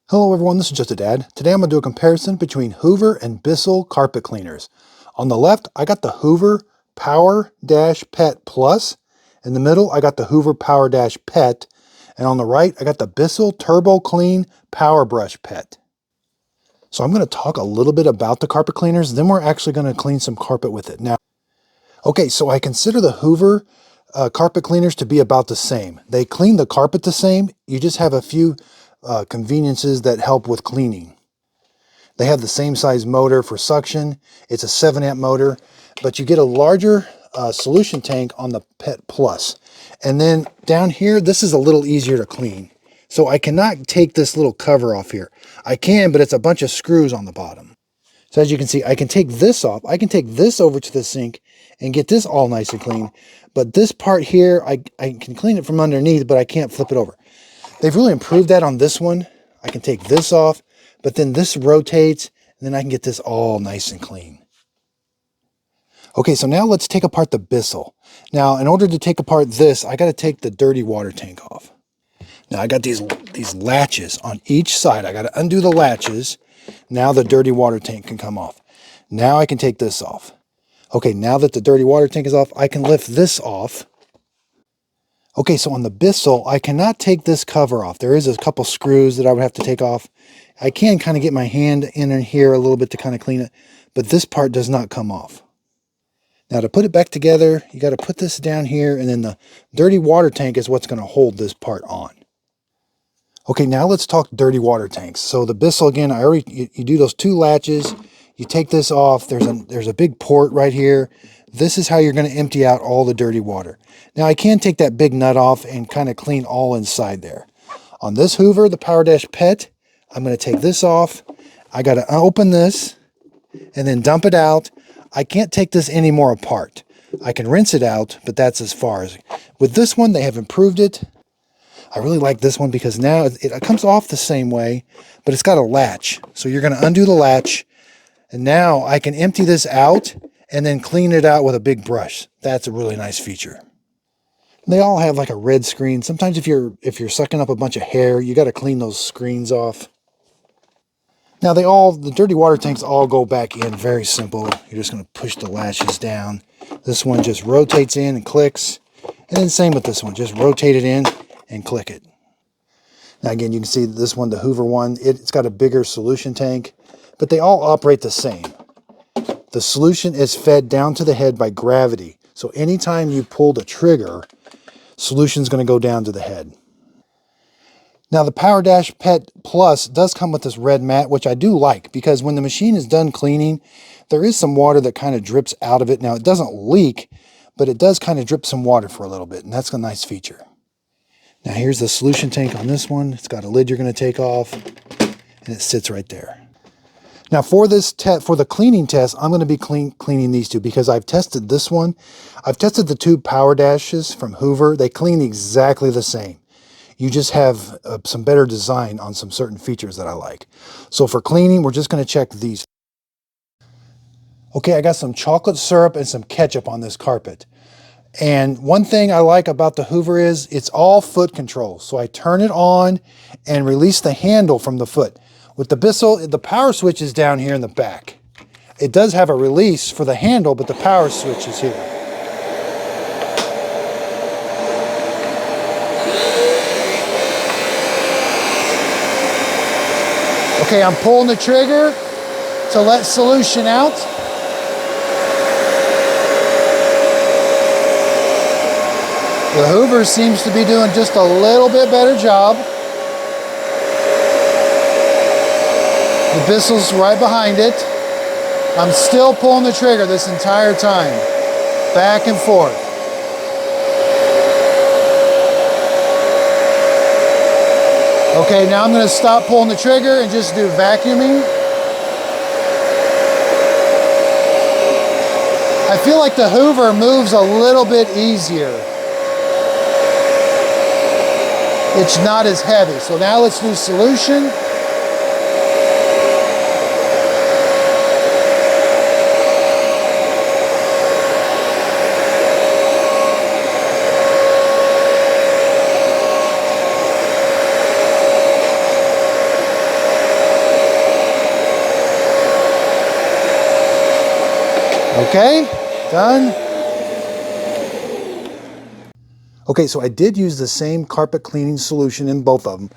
Hello everyone, this is Just a Dad. Today I'm going to do a comparison between Hoover and Bissell carpet cleaners. On the left, I got the Hoover PowerDash Pet Plus. In the middle, I got the Hoover PowerDash Pet. And on the right, I got the Bissell TurboClean Power Brush Pet. So I'm going to talk a little bit about the carpet cleaners, then we're actually going to clean some carpet with it. Now, okay, so I consider the Hoover carpet cleaners to be about the same. They clean the carpet the same, you just have a few conveniences that help with cleaning. They have the same size motor for suction. It's a 7-amp motor, but you get a larger solution tank on the Pet Plus. And then down here, this is a little easier to clean. So I cannot take this little cover off here. I can, but it's a bunch of screws on the bottom. So as you can see, I can take this off. I can take this over to the sink and get this all nice and clean. But this part here, I can clean it from underneath, but I can't flip it over. They've really improved that on this one. I can take this off, but then this rotates, and then I can get this all nice and clean. Okay, so now let's take apart the Bissell. Now, in order to take apart this, I got to take the dirty water tank off. Now, I got these latches on each side. I got to undo the latches. Now the dirty water tank can come off. Now I can take this off. Okay, now that the dirty water tank is off, I can lift this off. Okay, so on the Bissell, I cannot take this cover off. There is a couple screws that I would have to take off. I can kind of get my hand in here a little bit to kind of clean it, but this part does not come off. Now to put it back together, you got to put this down here, and then the dirty water tank is what's going to hold this part on. Okay, now let's talk dirty water tanks. So the Bissell, again, you do those two latches, you take this off, there's a big port right here. This is how you're going to empty out all the dirty water. Now I can take that big nut off and kind of clean all inside there. On this Hoover, the PowerDash Pet, I'm going to take this off. I got to open this and then dump it out. I can't take this any more apart. I can rinse it out, but that's as far as. With this one, they have improved it. I really like this one because now it comes off the same way, but it's got a latch. So you're going to undo the latch, and now I can empty this out and then clean it out with a big brush. That's a really nice feature. They all have like a red screen. Sometimes if you're sucking up a bunch of hair, you got to clean those screens off. Now the dirty water tanks all go back in very simple. You're just going to push the latches down. This one just rotates in and clicks. And then same with this one, just rotate it in and click it. Now again, you can see this one, the Hoover one, it's got a bigger solution tank, but they all operate the same. The solution is fed down to the head by gravity. So anytime you pull the trigger, solution's going to go down to the head. Now the PowerDash Pet Plus does come with this red mat, which I do like because when the machine is done cleaning, there is some water that kind of drips out of it. Now it doesn't leak, but it does kind of drip some water for a little bit, and that's a nice feature. Now here's the solution tank on this one. It's got a lid you're going to take off, and it sits right there. Now for the cleaning test, I'm going to be cleaning these two because I've tested this one. I've tested the two PowerDashes from Hoover. They clean exactly the same. You just have some better design on some certain features that I like. So for cleaning, we're just going to check these. Okay, I got some chocolate syrup and some ketchup on this carpet. And one thing I like about the Hoover is it's all foot control. So I turn it on and release the handle from the foot. With the Bissell, the power switch is down here in the back. It does have a release for the handle, but the power switch is here. Okay, I'm pulling the trigger to let solution out. The Hoover seems to be doing just a little bit better job. The Bissell's right behind it. I'm still pulling the trigger this entire time. Back and forth. Okay, now I'm going to stop pulling the trigger and just do vacuuming. I feel like the Hoover moves a little bit easier. It's not as heavy. So now let's do solution. Okay, done. Okay, so I did use the same carpet cleaning solution in both of them.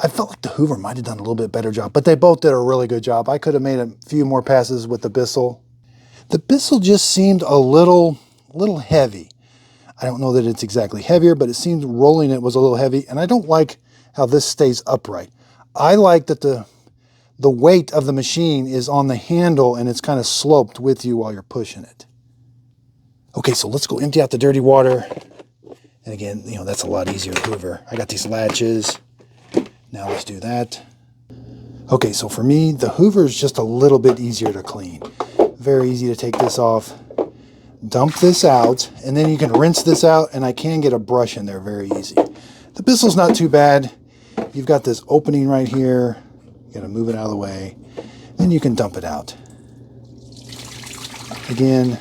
I felt like the Hoover might have done a little bit better job, but they both did a really good job. I could have made a few more passes with the Bissell. The Bissell just seemed a little heavy. I don't know that it's exactly heavier, but it seemed rolling it was a little heavy, and I don't like how this stays upright. I like that the weight of the machine is on the handle and it's kind of sloped with you while you're pushing it. Okay, so let's go empty out the dirty water. And again, you know, that's a lot easier with Hoover. I got these latches. Now let's do that. Okay, so for me, the Hoover is just a little bit easier to clean. Very easy to take this off, dump this out, and then you can rinse this out, and I can get a brush in there very easy. The Bissell's not too bad. You've got this opening right here. You gotta move it out of the way. Then you can dump it out. Again,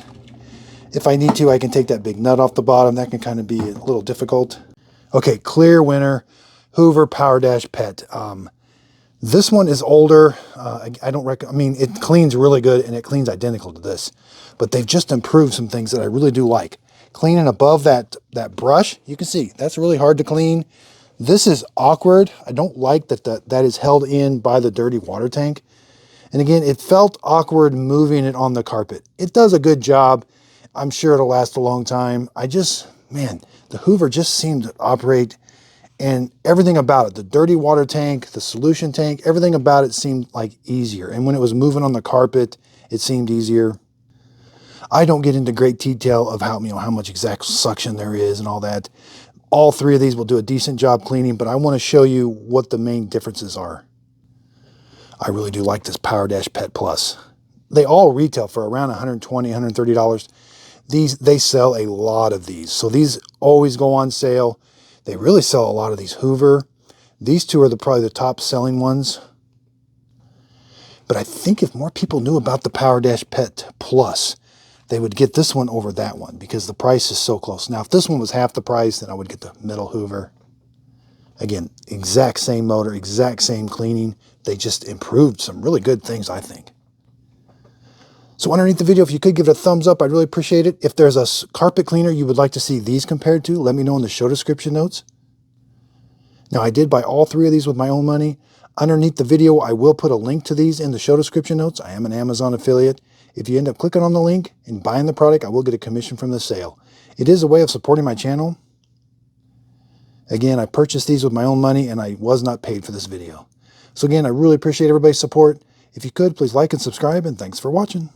if I need to, I can take that big nut off the bottom. That can kind of be a little difficult. Okay, clear winner, Hoover PowerDash Pet. This one is older. I don't recommend. I mean, it cleans really good and it cleans identical to this, but they've just improved some things that I really do like. Cleaning above that brush, you can see that's really hard to clean. This is awkward. I don't like that is held in by the dirty water tank. And again, it felt awkward moving it on the carpet. It does a good job. I'm sure it'll last a long time. Man, the Hoover just seemed to operate, and everything about it, the dirty water tank, the solution tank, everything about it seemed like easier. And when it was moving on the carpet, it seemed easier. I don't get into great detail of how much exact suction there is and all that. All three of these will do a decent job cleaning, but I want to show you what the main differences are. I really do like this PowerDash Pet Plus. They all retail for around $120, $130. They sell a lot of these. So these always go on sale. They really sell a lot of these Hoover. These two are probably the top selling ones. But I think if more people knew about the PowerDash Pet Plus, they would get this one over that one because the price is so close. Now, if this one was half the price, then I would get the middle Hoover. Again, exact same motor, exact same cleaning. They just improved some really good things, I think. So underneath the video, if you could give it a thumbs up, I'd really appreciate it. If there's a carpet cleaner you would like to see these compared to, let me know in the show description notes. Now, I did buy all three of these with my own money. Underneath the video, I will put a link to these in the show description notes. I am an Amazon affiliate. If you end up clicking on the link and buying the product, I will get a commission from the sale. It is a way of supporting my channel. Again, I purchased these with my own money and I was not paid for this video. So again, I really appreciate everybody's support. If you could, please like and subscribe, and thanks for watching.